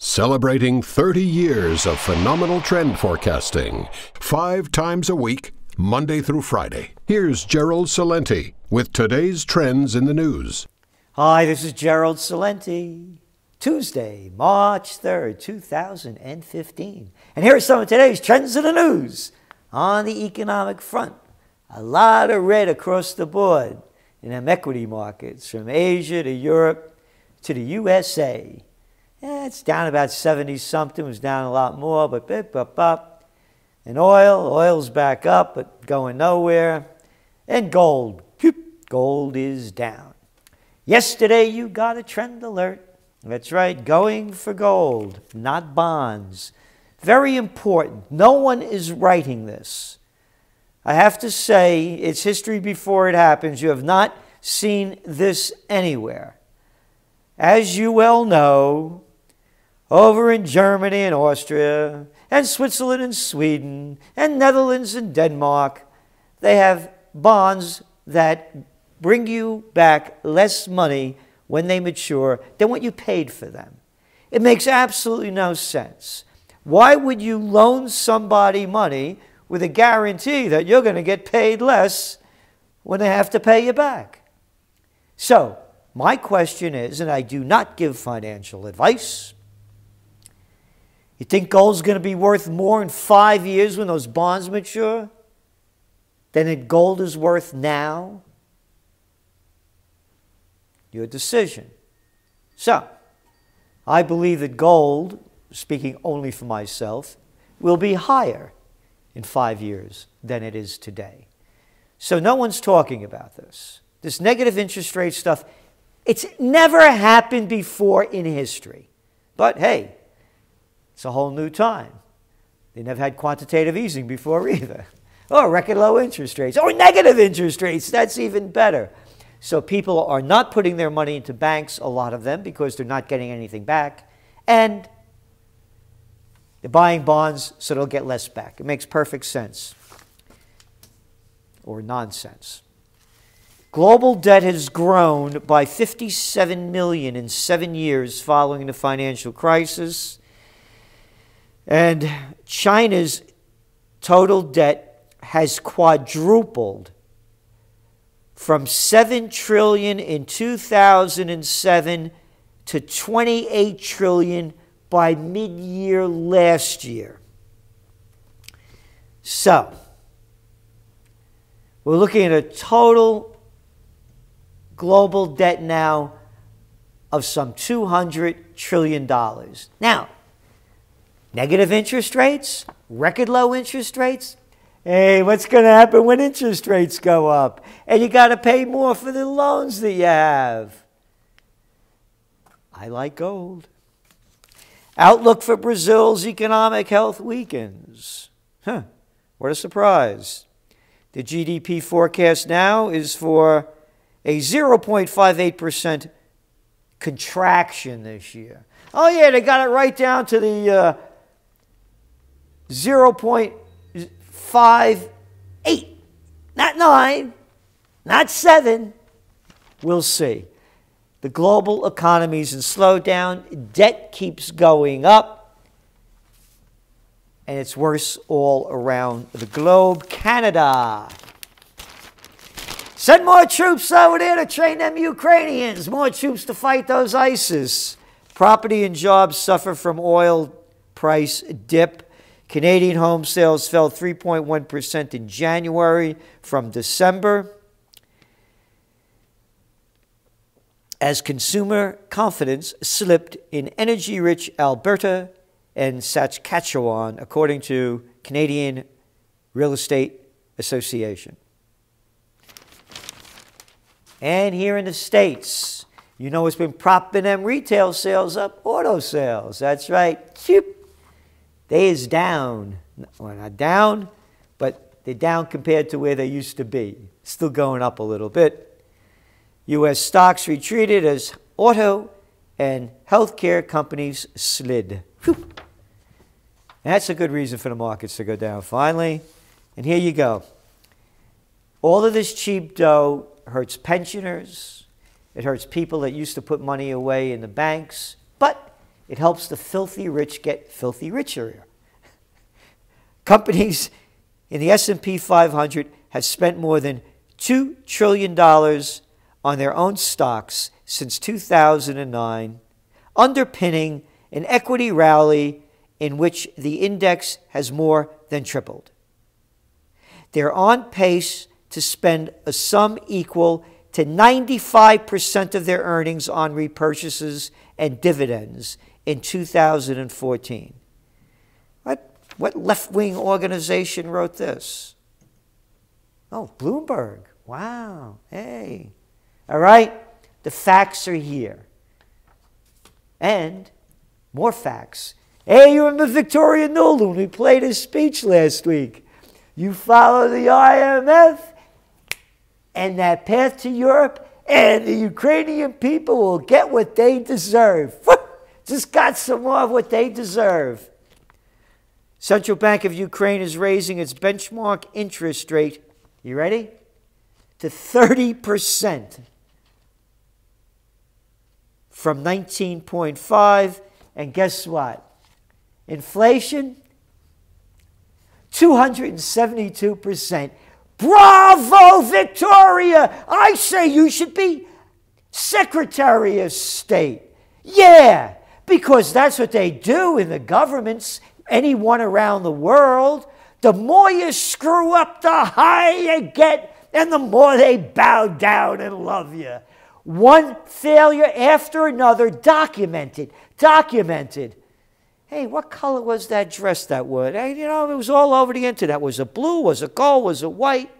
Celebrating 30 years of phenomenal trend forecasting, 5 times a week, Monday through Friday. Here's Gerald Celente with today's trends in the news. Hi, this is Gerald Celente. Tuesday, March 3rd, 2015. And here are some of today's trends in the news. On the economic front, a lot of red across the board in them equity markets, from Asia to Europe to the USA. It's down about 70-something. It was down a lot more, but up. And oil's back up, but going nowhere. And gold is down. Yesterday, you got a trend alert. That's right, going for gold, not bonds. Very important. No one is writing this. I have to say, it's history before it happens. You have not seen this anywhere. As you well know, over in Germany and Austria, and Switzerland and Sweden, and Netherlands and Denmark, they have bonds that bring you back less money when they mature than what you paid for them. It makes absolutely no sense. Why would you loan somebody money with a guarantee that you're going to get paid less when they have to pay you back? So, my question is, and I do not give financial advice, you think gold's going to be worth more in 5 years when those bonds mature than gold is worth now? Your decision. So, I believe that gold, speaking only for myself, will be higher in 5 years than it is today. So no one's talking about this. This negative interest rate stuff, it's never happened before in history. But hey, it's a whole new time. They never had quantitative easing before either. Or record low interest rates. Or negative interest rates. That's even better. So people are not putting their money into banks, a lot of them, because they're not getting anything back. And they're buying bonds so they'll get less back. It makes perfect sense. Or nonsense. Global debt has grown by 57 million in 7 years following the financial crisis. And China's total debt has quadrupled from 7 trillion in 2007 to 28 trillion by mid-year last year. So, we're looking at a total global debt now of some $200 trillion. Now, negative interest rates, record low interest rates. Hey, what's going to happen when interest rates go up? And you got to pay more for the loans that you have. I like gold. Outlook for Brazil's economic health weakens. What a surprise. The GDP forecast now is for a 0.58% contraction this year. Oh yeah, they got it right down to the 0.58. Not 9, not 7. We'll see. The global economy's in slowdown. Debt keeps going up. And it's worse all around the globe. Canada. Send more troops over there to train them Ukrainians. More troops to fight those ISIS. Property and jobs suffer from oil price dip. Canadian home sales fell 3.1% in January from December as consumer confidence slipped in energy-rich Alberta and Saskatchewan, according to Canadian Real Estate Association. And here in the States, you know what's been propping them retail sales up? Auto sales. That's right. They is down. Well, not down, but they're down compared to where they used to be. Still going up a little bit. U.S. stocks retreated as auto and healthcare companies slid. Whew. That's a good reason for the markets to go down finally. And here you go. All of this cheap dough hurts pensioners. It hurts people that used to put money away in the banks. But it helps the filthy rich get filthy richer. Companies in the S&P 500 have spent more than $2 trillion on their own stocks since 2009, underpinning an equity rally in which the index has more than tripled. They're on pace to spend a sum equal to 95% of their earnings on repurchases and dividends in 2014. What left-wing organization wrote this? Oh, Bloomberg. Wow. Hey. All right. The facts are here. And more facts. Hey, you remember Victoria Nuland when we played his speech last week? You follow the IMF and that path to Europe, and the Ukrainian people will get what they deserve. Just got some more of what they deserve. Central Bank of Ukraine is raising its benchmark interest rate, you ready? To 30% from 19.5. And guess what? Inflation, 272%. Bravo, Victoria! I say you should be Secretary of State. Yeah, because that's what they do in the governments, anyone around the world. The more you screw up, the higher you get, and the more they bow down and love you. One failure after another, documented. Hey, what color was that dress that was? Hey, you know, it was all over the internet. Was it blue? Was it gold? Was it white?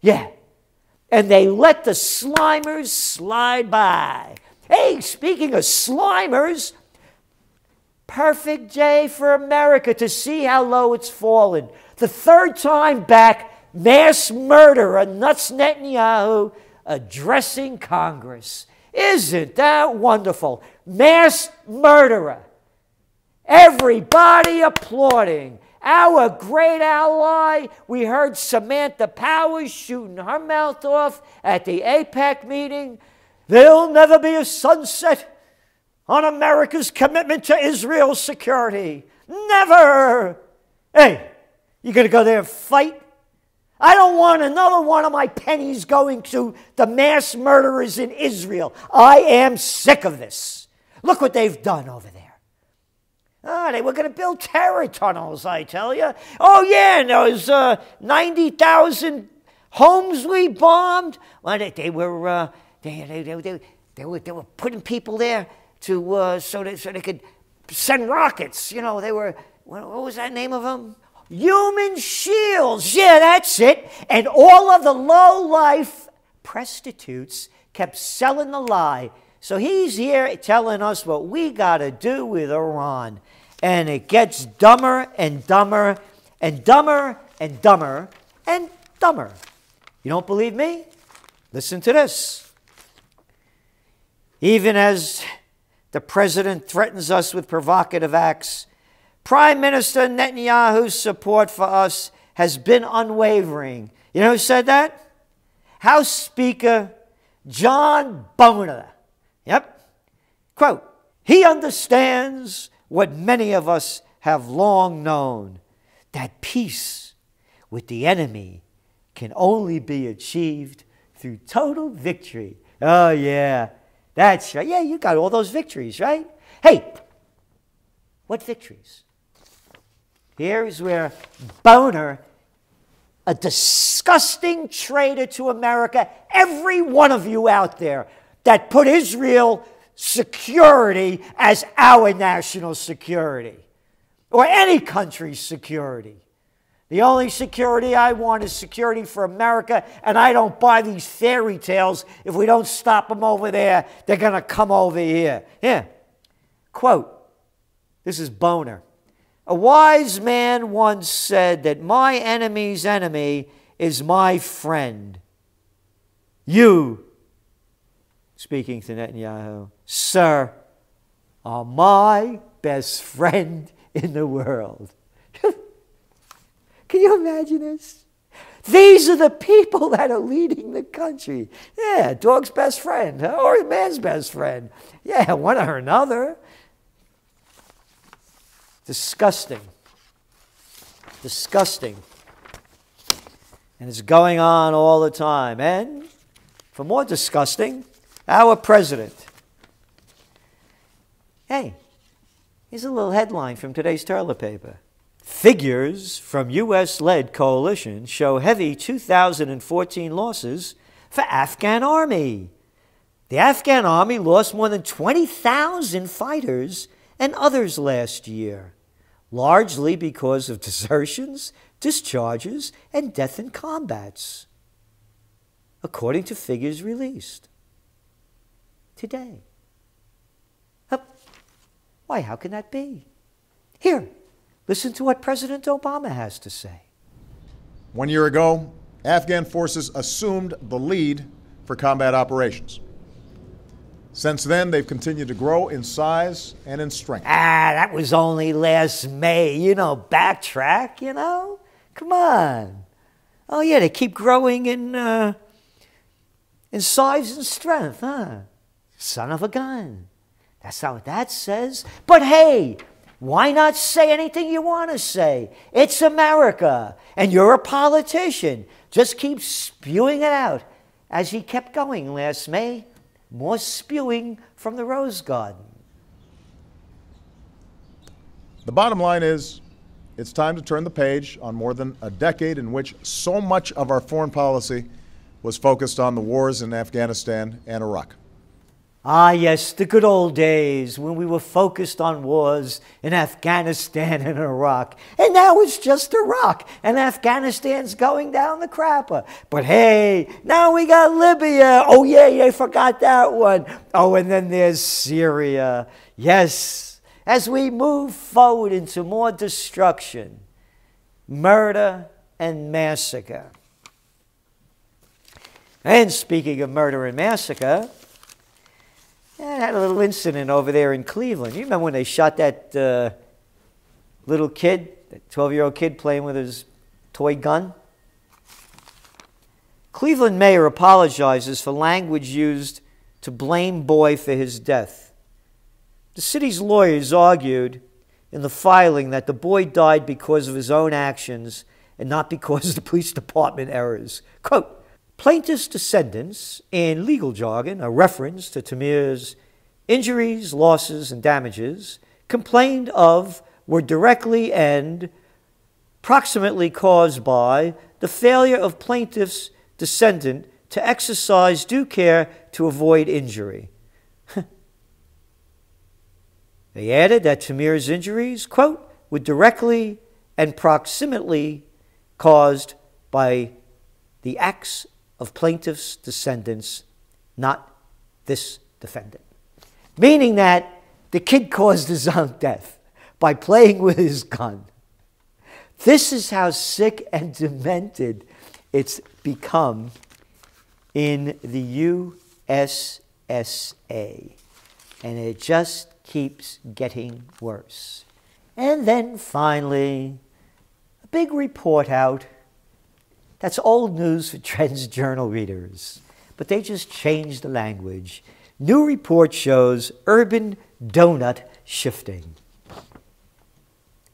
Yeah. And they let the slimers slide by. Hey, speaking of slimers, perfect day for America to see how low it's fallen. The third time back, mass murderer Nuts Netanyahu addressing Congress. Isn't that wonderful? Mass murderer. Everybody applauding. Our great ally. We heard Samantha Powers shooting her mouth off at the AIPAC meeting. There'll never be a sunset on America's commitment to Israel's security. Never. Hey, you going to go there and fight? I don't want another one of my pennies going to the mass murderers in Israel. I am sick of this. Look what they've done over there. They were going to build terror tunnels, I tell you. Oh, yeah, and those 90,000 homes we bombed. Well, they were putting people there to so they could send rockets. You know, they were, what was that name of them? Human shields. Yeah, that's it. And all of the low-life prostitutes kept selling the lie. So he's here telling us what we got to do with Iran. And it gets dumber and dumber and dumber and dumber and dumber. You don't believe me? Listen to this. Even as the president threatens us with provocative acts, Prime Minister Netanyahu's support for us has been unwavering. You know who said that? House Speaker John Boehner. Yep. Quote, he understands what many of us have long known, that peace with the enemy can only be achieved through total victory. Oh, yeah. That's right. Yeah, you got all those victories, right? Hey, what victories? Here's where Boehner, a disgusting traitor to America, every one of you out there that put Israel security as our national security, or any country's security. The only security I want is security for America, and I don't buy these fairy tales. If we don't stop them over there, they're going to come over here. Yeah. Quote, this is Boehner. A wise man once said that my enemy's enemy is my friend. You, speaking to Netanyahu, sir, are my best friend in the world. Can you imagine this? These are the people that are leading the country. Yeah, dog's best friend, or man's best friend. Yeah, one or another. Disgusting. Disgusting. And it's going on all the time. And for more disgusting, our president. Hey, here's a little headline from today's toilet paper. Figures from U.S.-led coalition show heavy 2014 losses for Afghan army. The Afghan army lost more than 20,000 fighters and others last year, largely because of desertions, discharges, and death in combats, according to figures released today. Why, how can that be? Here, listen to what President Obama has to say. 1 year ago, Afghan forces assumed the lead for combat operations. Since then, they've continued to grow in size and in strength. That was only last May. Backtrack, Come on. Oh, yeah, they keep growing in size and strength, huh? Son of a gun. That's not what that says. But hey, why not say anything you want to say? It's America, and you're a politician. Just keep spewing it out. As he kept going last May, more spewing from the Rose Garden. The bottom line is, it's time to turn the page on more than a decade in which so much of our foreign policy was focused on the wars in Afghanistan and Iraq. Ah, yes, the good old days when we were focused on wars in Afghanistan and Iraq. And now it's just Iraq, and Afghanistan's going down the crapper. But hey, now we got Libya. Oh, yeah, forgot that one. Oh, and then there's Syria. Yes, as we move forward into more destruction, murder, and massacre. And speaking of murder and massacre, I had a little incident over there in Cleveland. You remember when they shot that little kid, that 12-year-old kid playing with his toy gun? Cleveland mayor apologizes for language used to blame boy for his death. The city's lawyers argued in the filing that the boy died because of his own actions and not because of the police department errors. Quote, plaintiff's descendants, in legal jargon, a reference to Tamir's injuries, losses, and damages, complained of were directly and proximately caused by the failure of plaintiff's descendant to exercise due care to avoid injury. They added that Tamir's injuries, quote, were directly and proximately caused by the acts of plaintiff's descendants, not this defendant. Meaning that the kid caused his own death by playing with his gun. This is how sick and demented it's become in the USSA. And it just keeps getting worse. And then finally, a big report out. That's old news for TrendsJournal readers, but they just changed the language. New report shows urban donut shifting.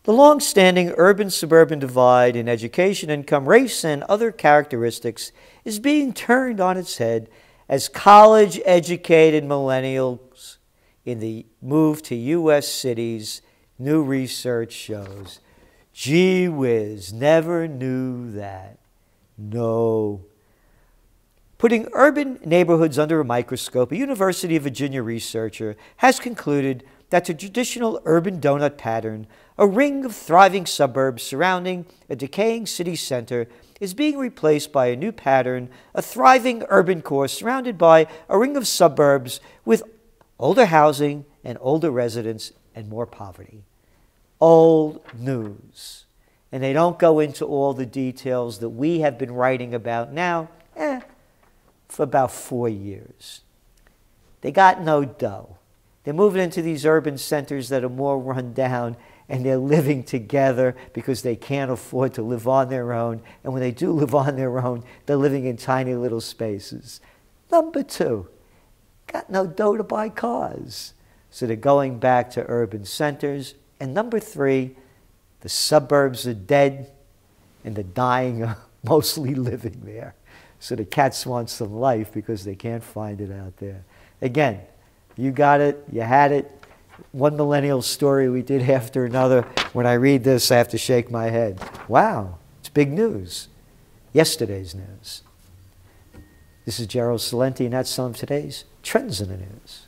The long-standing urban-suburban divide in education, income, race, and other characteristics is being turned on its head as college-educated millennials in the move to U.S. cities, new research shows. Gee whiz, never knew that. No. Putting urban neighborhoods under a microscope, a University of Virginia researcher has concluded that the traditional urban donut pattern, a ring of thriving suburbs surrounding a decaying city center, is being replaced by a new pattern, a thriving urban core surrounded by a ring of suburbs with older housing and older residents and more poverty. Old news. And they don't go into all the details that we have been writing about now for about 4 years. They got no dough. They're moving into these urban centers that are more run down, and they're living together because they can't afford to live on their own. And when they do live on their own, they're living in tiny little spaces. Number two, got no dough to buy cars. So they're going back to urban centers. And number 3, the suburbs are dead and the dying are mostly living there. So the cats want some life because they can't find it out there. Again, you got it, you had it. One millennial story we did after another. When I read this, I have to shake my head. Wow, it's big news. Yesterday's news. This is Gerald Celente, and that's some of today's Trends in the News.